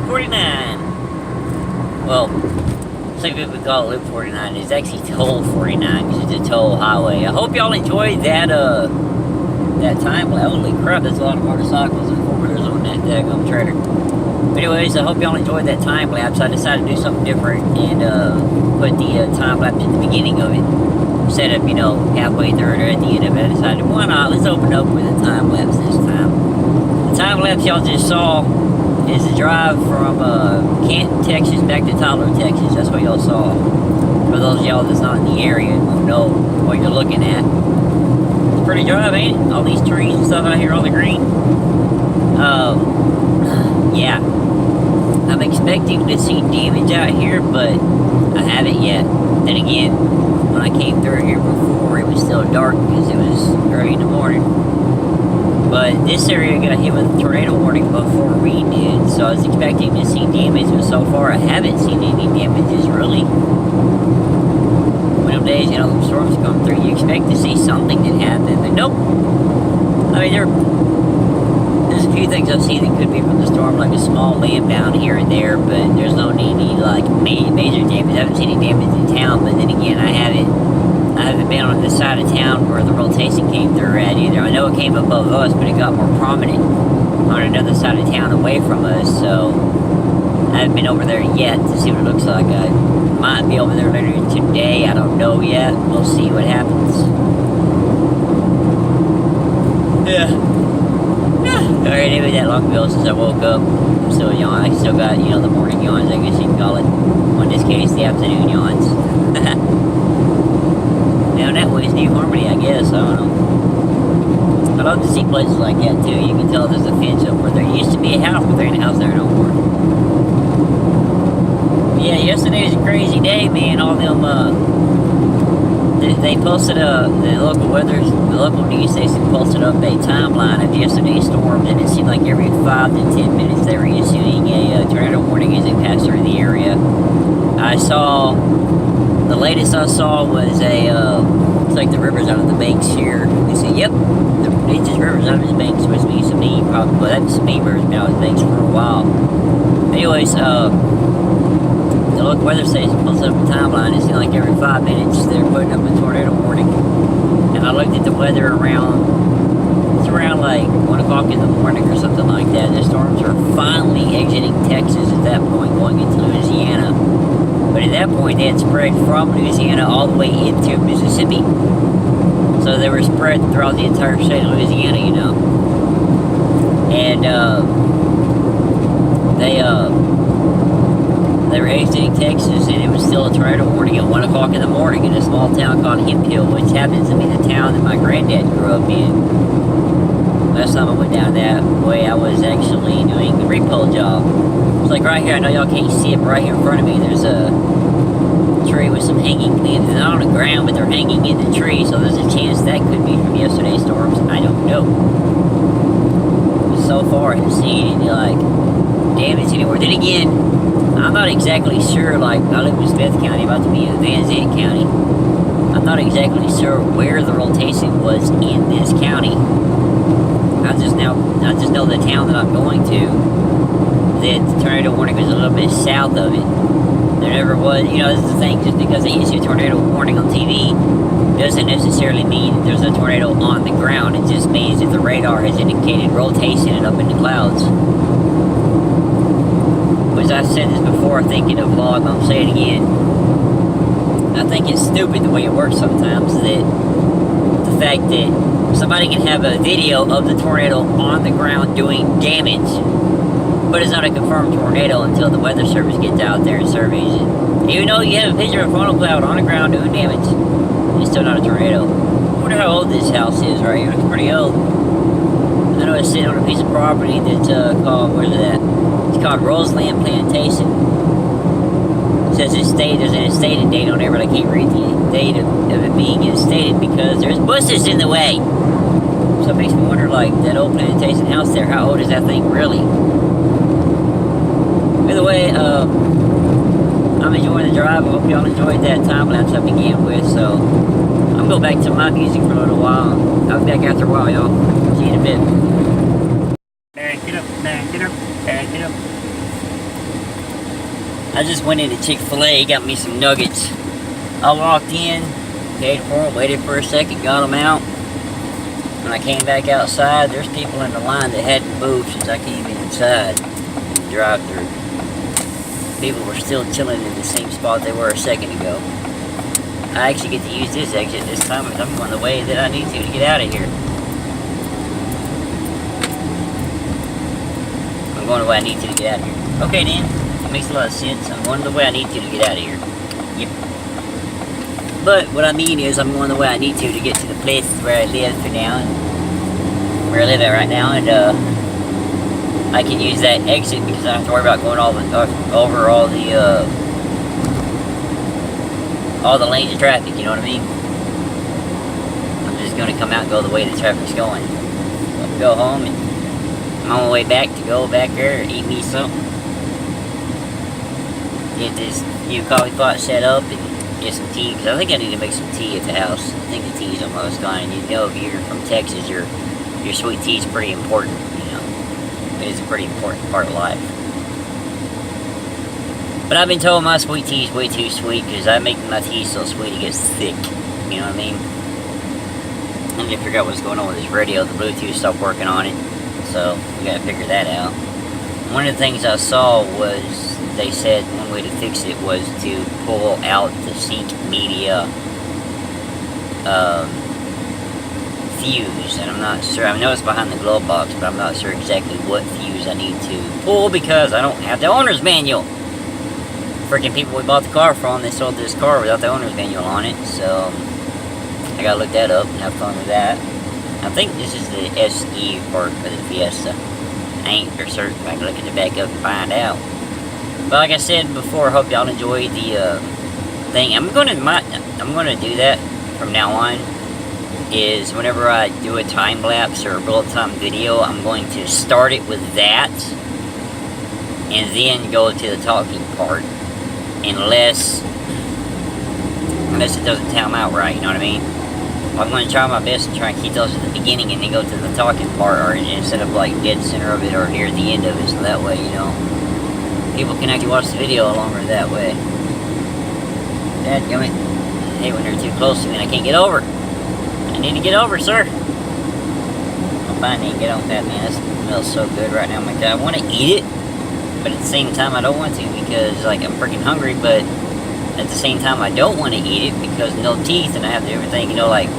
49. Well, some people call it Loop 49. It's actually Toll 49 because it's a toll highway. I hope y'all enjoyed that time lapse. Holy crap, that's a lot of motorcycles and four-wheelers on that daggum trailer. But anyways, I hope y'all enjoyed that time lapse. I decided to do something different and put the time lapse at the beginning of it. Instead of, halfway through it or at the end of it. I decided, why not? Let's open up with a time lapse this time. The time lapse y'all just saw is the drive from Canton, Texas back to Tyler, Texas. That's what y'all saw. For those of y'all that's not in the area and won't know what you're looking at. It's a pretty drive, ain't it? All these trees and stuff out here, all the green. Yeah. I'm expecting to see damage out here, but I haven't yet. Then again, when I came through here before, it was still dark because it was early in the morning. But this area got hit with a tornado warning before we did, so I was expecting to see damage, but so far I haven't seen any damages, really. One of them days, them storms come through, you expect to see something that happened, but nope. I mean, there's a few things I've seen that could be from the storm, like a small limb down here and there, but there's no any, major damage. I haven't seen any damage in town, but then again, I haven't been on the side of town where the rotation came through at either. I know it came above us, but it got more prominent on another side of town away from us, so I haven't been over there yet to see what it looks like. I might be over there later today. I don't know yet. We'll see what happens. Yeah. Alright, anyway, that long ago since I woke up. I'm still yawning. I still got, the morning yawns, I guess you can call it. Or in this case, the afternoon yawns. Now that was New Harmony, I guess. I don't know. I love to see places like that too. You can tell there's a fence up where there used to be a house, but there ain't a house there no more. Yeah, yesterday was a crazy day, man. All them, they posted the local news station posted up a timeline of yesterday's storms, and it seemed like every 5 to 10 minutes they were issuing a tornado warning as it passed through the area. The latest I saw was it's like the river's out of the banks here. We said, yep, it's just river's out of the banks, which means to me, probably, well, that's to me, river's been out of the banks for a while. Anyways, the local weather station pulls up a timeline. It seemed like every 5 minutes they're putting up a tornado warning. And I looked at the weather it's around like 1 o'clock in the morning or something like that. The storms are finally exiting Texas at that point, going into Louisiana. But at that point, they had spread from Louisiana all the way into Mississippi. So they were spread throughout the entire state of Louisiana, And they were exiting Texas, and it was still a tornado warning at 1 o'clock in the morning in a small town called Hemphill, which happens to be the town that my granddad grew up in. Last time I went down that way, I was actually doing the repo job. It's like right here, I know y'all can't see it, but right here in front of me, there's a tree with some hanging leaves. They're not on the ground, but they're hanging in the tree, so there's a chance that could be from yesterday's storms. I don't know. But so far, I haven't seen any, damage anywhere. Then again, I'm not exactly sure, I live in Smith County, about to be in Van Zandt County. I'm not exactly sure where the rotation was in this county. I just know the town that I'm going to, that the tornado warning was a little bit south of it. There never was, this is the thing, just because they issue a tornado warning on TV doesn't necessarily mean that there's a tornado on the ground. It just means that the radar has indicated rotation and up in the clouds. Which I've said this before, I think in a vlog, I'm saying it again. I think it's stupid the way it works sometimes, that the fact that somebody can have a video of the tornado on the ground doing damage, but it's not a confirmed tornado until the weather service gets out there and surveys it. Even though you have a picture of a funnel cloud on the ground doing damage, it's still not a tornado. I wonder how old this house is right here. It's pretty old. I know it's sitting on a piece of property that's called, where's it at? It's called Roseland Plantation. It says there's an instated date on there, but I can't read the date of it being instated because there's bushes in the way. So it makes me wonder, that old plantation house there, how old is that thing really? Either way, I'm enjoying the drive. I hope y'all enjoyed that time lapse I began with. So I'm going to go back to my music for a little while. I'll be back after a while, y'all. See you in a bit. Back it up, back it up, back it up. I just went into Chick-fil-A, got me some nuggets. I walked in, paid for them, waited for a second, got them out. When I came back outside, there's people in the line that hadn't moved since I came inside in the drive-thru. People were still chilling in the same spot they were a second ago. I actually get to use this exit this time because I'm going the way that I need to get out of here. I'm going the way I need to get out of here. Okay, then. That makes a lot of sense. I'm going the way I need to get out of here. Yep. But what I mean is I'm going the way I need to get to the place where I live for now. Where I live at right now. And I can use that exit because I don't have to worry about going over all the lanes of traffic, you know what I mean? I'm just going to come out and go the way the traffic's going. So I'll go home and I'm on my way back to go back there and eat me something. Get this new coffee pot set up and get some tea, because I think I need to make some tea at the house. I think the tea's almost gone, and you know if you're from Texas, your sweet tea is pretty important, you know. It is a pretty important part of life. But I've been told my sweet tea is way too sweet because I make my tea so sweet it gets thick. You know what I mean? I need to figure out what's going on with this radio. The Bluetooth stopped working on it. So we gotta figure that out. One of the things I saw was they said one way to fix it was to pull out the sync media fuse. And I'm not sure. I know it's behind the glove box, but I'm not sure exactly what fuse I need to pull because I don't have the owner's manual. Freaking people we bought the car from, they sold this car without the owner's manual on it, so I gotta look that up and have fun with that. I think this is the SE part of the Fiesta. I ain't for certain, I can look at the back up and find out. But like I said before, I hope y'all enjoyed the thing. I'm gonna do that from now on. Is whenever I do a time lapse or a bullet time video, I'm going to start it with that, and then go to the talking part. Unless it doesn't time out right, you know what I mean? I'm going to try my best to try and keep those at the beginning and then go to the talking part, or instead of like dead center of it or near the end of it, so that way, you know, people can actually watch the video longer that way. Dadgummit. I hate when they're too close to me and I can't get over. I need to get over, sir. I'm fine, I need to get on that, man. That smells so good right now. My God, I want to eat it. But at the same time, I don't want to because, like, I'm freaking hungry, but at the same time, I don't want to eat it because no teeth, and I have to do everything, you know, like,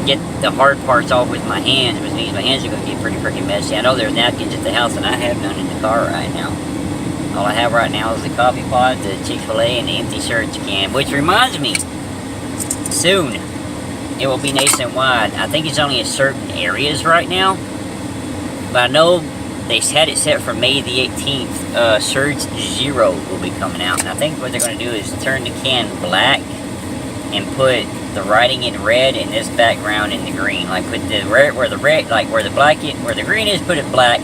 get the hard parts off with my hands, which means my hands are going to get pretty freaking messy. I know there's napkins at the house, and I have none in the car right now. All I have right now is the coffee pot, the Chick-fil-A, and the empty surge can, which reminds me, soon, it will be nationwide. I think it's only in certain areas right now, but I know they had it set for May the 18th. Surge Zero will be coming out. And I think what they're going to do is turn the can black and put the writing in red and this background in the green. Like put the red where the red, like where the black is, where the green is, put it black.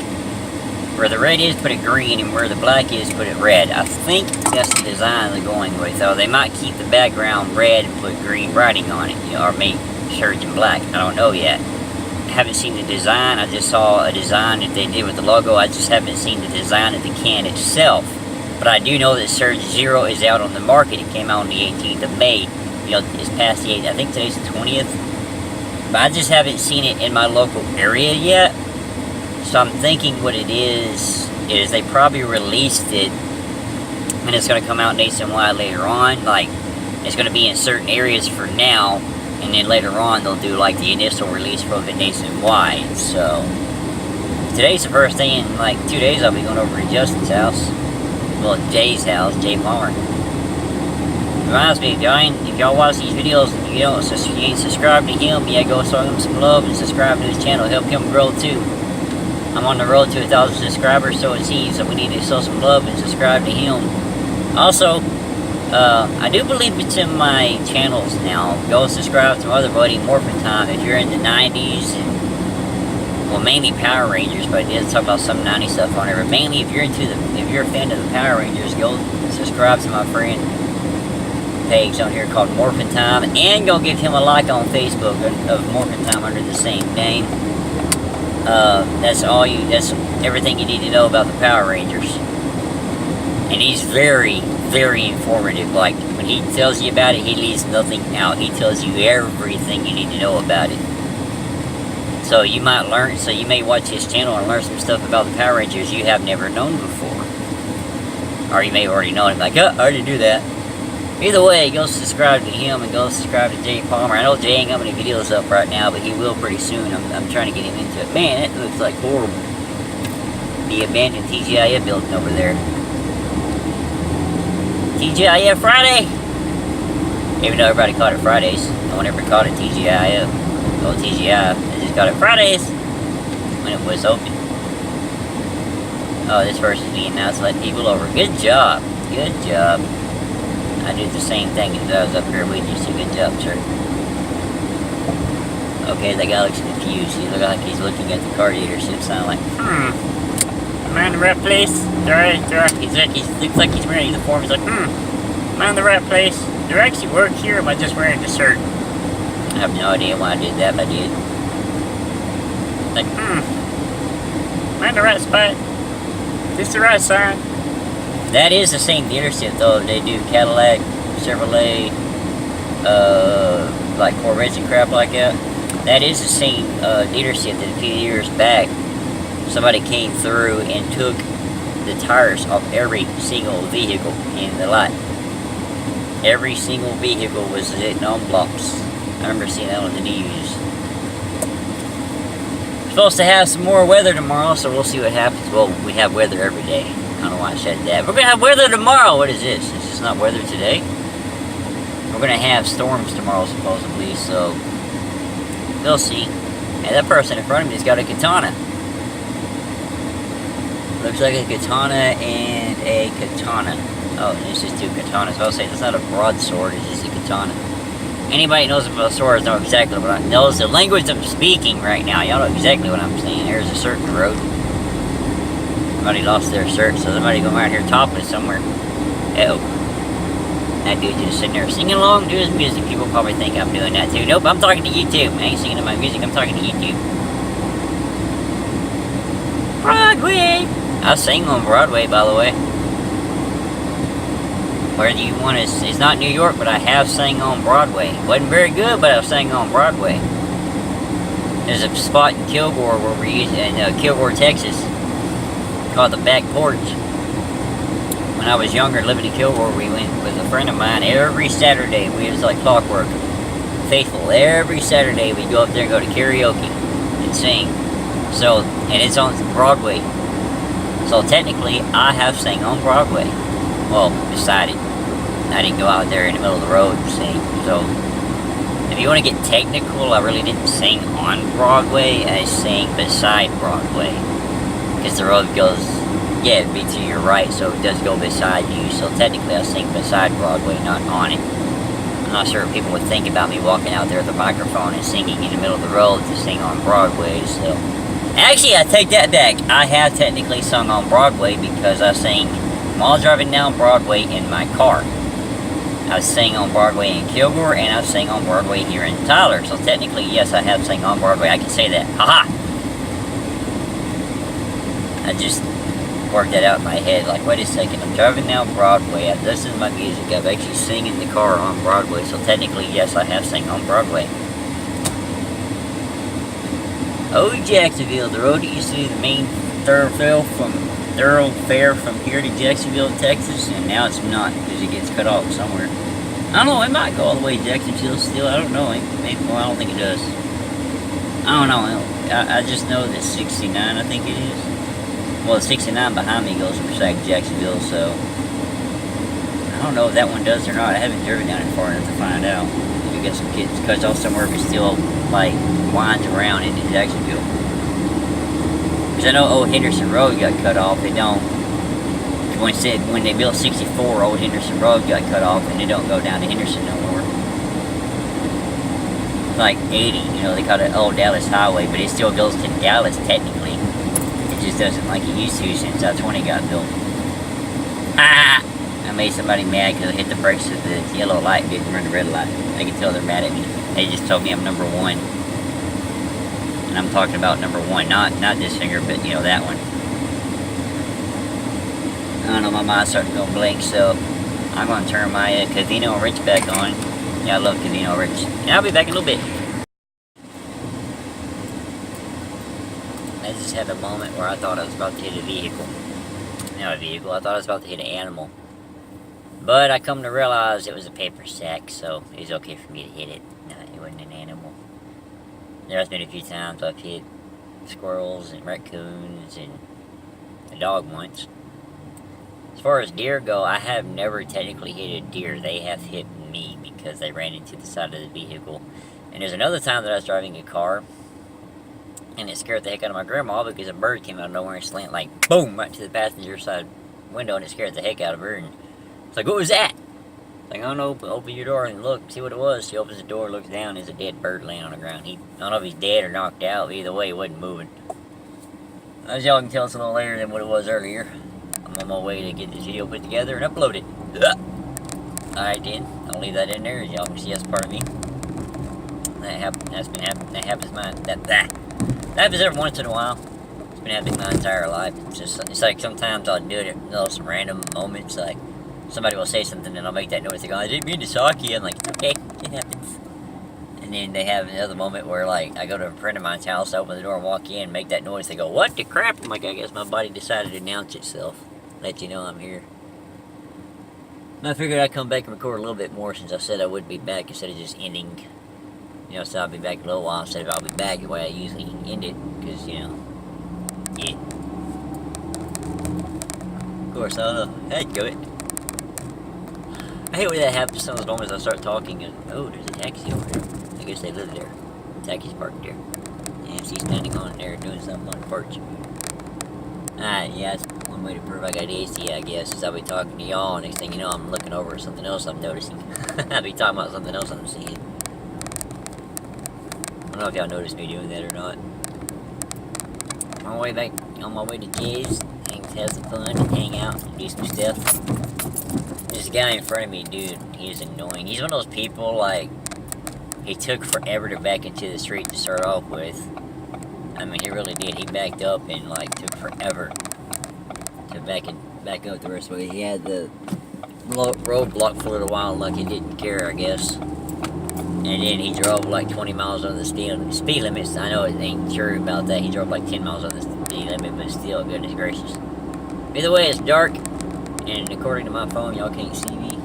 Where the red is, put it green, and where the black is, put it red. I think that's the design they're going with. So they might keep the background red and put green writing on it, you know, or make Surge in black. I don't know yet. Haven't seen the design. I just saw a design that they did with the logo. I just haven't seen the design of the can itself. But I do know that Surge Zero is out on the market. It came out on the 18th of May. You know, it's past the 8th. I think today's the 20th. But I just haven't seen it in my local area yet. So I'm thinking what it is they probably released it and it's going to come out nationwide later on. Like, it's going to be in certain areas for now. And then later on, they'll do like the initial release for it nationwide. So today's the first thing in like 2 days. I'll be going over to Justin's house. Well, Jay's house, Jay Palmer. Reminds me, if y'all watch these videos and you ain't subscribed to him, yeah, go show him some love and subscribe to his channel. Help him grow too. I'm on the road to 1,000 subscribers, so is he. So we need to show some love and subscribe to him. Also, I do believe it's in my channels now. Go subscribe to my other buddy, Morphin Time, if you're in the 90s, and, well, mainly Power Rangers, but I did talk about some 90s stuff on there. But mainly, if you're a fan of the Power Rangers, go subscribe to my friend page on here called Morphin Time, and go give him a like on Facebook of Morphin Time under the same name. That's everything you need to know about the Power Rangers. And he's very, very informative. Like, when he tells you about it, he leaves nothing out. He tells you everything you need to know about it. So you might learn, so you may watch his channel and learn some stuff about the Power Rangers you have never known before. Or you may have already known it, like, oh, I already knew that. Either way, go subscribe to him and go subscribe to Jay Palmer. I know Jay ain't got many videos up right now, but he will pretty soon. I'm trying to get him into it. Man, it looks like horrible. The abandoned TGIF building over there. TGIF Friday! Even though everybody called it Fridays. No one ever called it TGIF. Oh, TGI. They just called it Fridays when it was open. Oh, this person's being nice, let people over. Good job. Good job. I do the same thing as I was up here with you, so good job, sir. Okay, that guy looks confused. He looks like he's looking at the car dealership sign like, am I in the right place? He looks like he's wearing a uniform. He's like, am I in the right place? Do I actually work here, or am I just wearing the shirt? I have no idea why I did that, but I did. Like, am I in the right spot? Is this the right sign? That is the same dealership, though. They do Cadillac, Chevrolet, like Corvettes and crap like that. That is the same dealership that a few years back, somebody came through and took the tires off every single vehicle in the lot. Every single vehicle was sitting on blocks. I remember seeing that on the news. We're supposed to have some more weather tomorrow, so we'll see what happens. Well, we have weather every day. I don't know why I said that. We're going to have weather tomorrow. What is this? Is this not weather today? We're going to have storms tomorrow, supposedly, so we'll see. And that person in front of me has got a katana. Looks like a katana and a katana. Oh, it's just two katanas. I'll say it's not a broadsword, it's just a katana. Anybody knows about swords know exactly what I know. It's the language I'm speaking right now. Y'all know exactly what I'm saying. There's a certain road. Somebody lost their shirt, so somebody going around here topless somewhere. Oh. That dude just sitting there singing along to his music. People probably think I'm doing that too. Nope, I'm talking to YouTube. I ain't singing to my music, I'm talking to YouTube. Broadway! I sing on Broadway, by the way. Where do you want to... It's not New York, but I have sang on Broadway. Wasn't very good, but I sang on Broadway. There's a spot in Kilgore where we used... in Kilgore, Texas, called the Back Porch. When I was younger, living in Kilgore, we went with a friend of mine every Saturday. We was like clockwork. Faithful. Every Saturday we'd go up there and go to karaoke and sing. So, and it's on Broadway. So technically, I have sang on Broadway. Well, beside it. I didn't go out there in the middle of the road and sing. So, if you want to get technical, I really didn't sing on Broadway. I sang beside Broadway. Because the road goes, yeah, it'd be to your right, so it does go beside you. So technically I sing beside Broadway, not on it. I'm not sure what people would think about me walking out there with a microphone and singing in the middle of the road to sing on Broadway, so. Actually, I take that back. I have technically sung on Broadway because I sang while driving down Broadway in my car. I sang on Broadway in Kilgore, and I sang on Broadway here in Tyler. So technically, yes, I have sang on Broadway. I can say that. Haha! I just worked that out in my head. Like, wait a second, I'm driving down Broadway. I listen to my music. I've actually sing in the car on Broadway. So technically, yes, I have sang on Broadway. Oh, Jacksonville, the road that used to be the main thoroughfare from here to Jacksonville, Texas, and now it's not because it gets cut off somewhere. I don't know, it might go all the way to Jacksonville still. I don't know. Maybe, well, I don't think it does. I don't know. I just know that 69, I think it is. Well, the 69 behind me goes beside Jacksonville, so I don't know if that one does or not. I haven't driven down it far enough to find out. We got some kids cuts off somewhere, but still, like, winds around into Jacksonville. Because I know Old Henderson Road got cut off. They don't. When they built 64, Old Henderson Road got cut off, and they don't go down to Henderson no more. Like 80, you know, they call it Old Dallas Highway, but it still goes to Dallas technically. It just doesn't like it used to since I-20 got built. Ah! I made somebody mad because I hit the brakes at the yellow light, didn't run the red light. I can tell they're mad at me. They just told me I'm number one. And I'm talking about number one, not this finger, but you know, that one. I don't know, my mind's starting to go blank, so I'm going to turn my Casino Rich back on. Yeah, I love Casino Rich. And I'll be back in a little bit. I just had a moment where I thought I was about to hit a vehicle. Not a vehicle, I thought I was about to hit an animal. But I come to realize it was a paper sack, so it was okay for me to hit it. No, it wasn't an animal. There's been a few times I've hit squirrels and raccoons and a dog once. As far as deer go, I have never technically hit a deer. They have hit me because they ran into the side of the vehicle. And there's another time that I was driving a car, and it scared the heck out of my grandma because a bird came out of nowhere and slammed, like, boom, right to the passenger side window, and it scared the heck out of her. And it's like, what was that? Like, I don't know, open your door and look, see what it was. She opens the door, looks down, there's a dead bird laying on the ground. I don't know if he's dead or knocked out, but either way, he wasn't moving. As y'all can tell, it's a little later than what it was earlier. I'm on my way to get this video put together and upload it. Alright then, I'll leave that in there, as y'all can see that's part of me. That happens every once in a while. It's been happening my entire life. It's like sometimes I'll do it at some random moments, like somebody will say something and I'll make that noise. They go, I didn't mean to shock you. I'm like, okay, it happens. And then they have another moment where, like, I go to a friend of mine's house, I open the door and walk in, make that noise. They go, what the crap? I'm like, I guess my body decided to announce itself. Let you know I'm here. And I figured I'd come back and record a little bit more since I said I would be back instead of just ending. You know, so I'll be back in a little while instead of I'll be back the way I usually end it. Because, you know, yeah. Of course, I don't know. I'd do it. I hate when that happens some of those moments I start talking and, oh, there's a taxi over there. I guess they live there. The taxi's parked there. And she's standing on there doing something on the porch. Alright, yeah, that's one way to prove I got AC, I guess, is I'll be talking to y'all, and next thing you know, I'm looking over at something else I'm noticing. I'll be talking about something else I'm seeing. I don't know if y'all noticed me doing that or not. On my way back, on my way to Jay's, and have some fun, and hang out, and do some stuff. This guy in front of me, dude, he is annoying. He's one of those people, like, he took forever to back into the street to start off with. I mean, he really did. He backed up and, like, took forever to back up the rest of the way. He had the road blocked for a little while, like he didn't care, I guess. And then he drove like 20 miles on the speed limits. I know it ain't true about that. He drove like 10 miles on the speed limit, but still, goodness gracious. Either way, it's dark, and according to my phone, y'all can't see me.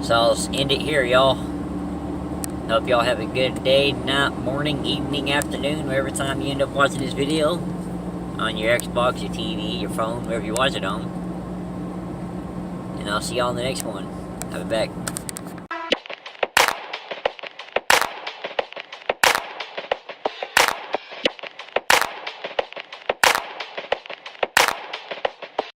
So I'll end it here, y'all. Hope y'all have a good day, night, morning, evening, afternoon, whatever time you end up watching this video. On your Xbox, your TV, your phone, wherever you watch it on. And I'll see y'all in the next one. I'll be back.